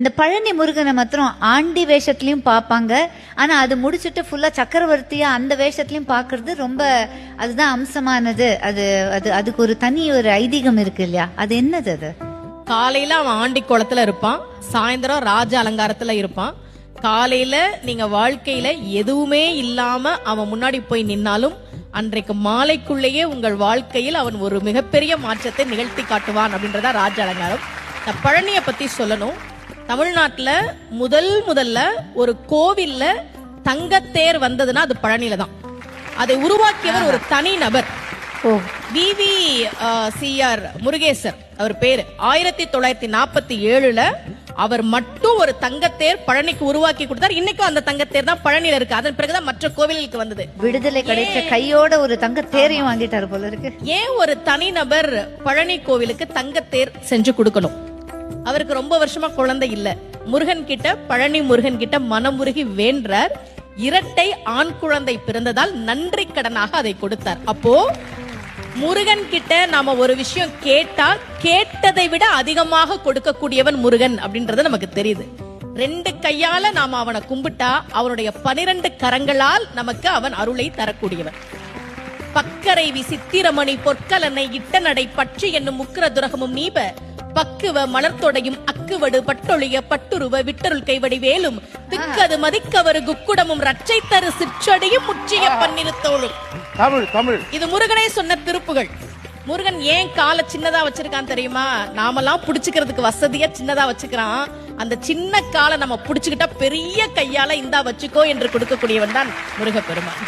இந்த பழனி முருகனை மாத்திரம் ஆண்டி வேஷத்துலயும் பார்ப்பாங்க. ஆனா அது முடிச்சுட்டு ஃபுல்லா சக்கரவர்த்தியா அந்த வேஷத்துலயும் பாக்குறது ரொம்ப அதுதான் அம்சமானது. அது அது அதுக்கு ஒரு தனி ஒரு ஐதீகம் இருக்கு இல்லையா? அது என்னது? அது காலையில அவன் ஆண்டி குளத்துல இருப்பான், சாயந்தரம் ராஜ அலங்காரத்துல இருப்பான். காலையில நீங்க வாழ்க்கையில எதுவுமே இல்லாம அவன் முன்னாடி போய் நின்னாலும் அன்றைக்கு மாலைக்குள்ளேயே உங்கள் வாழ்க்கையில் அவன் ஒரு மிகப்பெரிய மாற்றத்தை நிகழ்த்தி காட்டுவான் அப்படின்றதா ராஜ அலங்காரம். நான் பழனியை பத்தி சொல்லணும். தமிழ்நாட்டுல முதல்ல ஒரு கோவில்ல தங்கத்தேர் வந்ததுன்னா அது பழனியில தான். அதை உருவாக்கியவர் ஒரு தனி நபர். VVCR முருகேசர் அவர் பேரு. 1947 அவர் மட்டும் ஒரு தங்கத்தேர் பழனிக்கு உருவாக்கி கொடுத்தார். இன்னைக்கும் அந்த தங்கத்தேர் தான் பழனியில இருக்கு. அதன் பிறகுதான் மற்ற கோவிலுக்கு வந்தது. விடுதலை கிடைச்ச கையோட ஒரு தங்கத்தேரையும் வாங்கிட்டாரு போல இருக்கு. ஏன் ஒரு தனிநபர் பழனி கோவிலுக்கு தங்கத்தேர் செஞ்சு கொடுக்கணும்? அவருக்கு ரொம்ப வருஷமா குழந்தை இல்ல. முருகன் கிட்ட, பழனி முருகன் கிட்ட மனமுருகி வேண்டார். இரட்டை ஆண் குழந்தை பிறந்ததால் நன்றி கடனாக அதை கொடுத்தார். அப்போ முருகன் கிட்ட நாம ஒரு விஷயம் கேட்டா கேட்டதை விட அதிகமாக கொடுக்கக்கூடியவன் முருகன் அப்படின்றது நமக்கு தெரியுது. 2 கையால நாம அவனை கும்பிட்டா அவனுடைய 12 கரங்களால் நமக்கு அவன் அருளை தரக்கூடியவன். பக்கரைவி சித்திரமணி பொற்கலனை இட்ட நடை பற்றி என்னும் முக்கிர துரகமும் நீப பக்குவ மலர்த்தொடையும் அக்குவடு பட்டொழிய பட்டுருவ விட்டருள் கைவடி வேலும் திக்கது மதிக்கவரு குக்குடமும் ரச்சை தரு சிற்றடியும் முற்றிய பன்னிருத்தோளும். தமிழ் இது முருகனே சொன்ன திருப்புகள். முருகன் ஏன் காலை சின்னதா வச்சிருக்கான் தெரியுமா? நாமெல்லாம் புடிச்சுக்கிறதுக்கு வசதியா சின்னதா வச்சுக்கிறான். அந்த சின்ன காலை நம்ம புடிச்சுக்கிட்டா பெரிய கையால இந்தா வச்சுக்கோ என்று கொடுக்கக்கூடியவன் தான் முருக பெருமான்.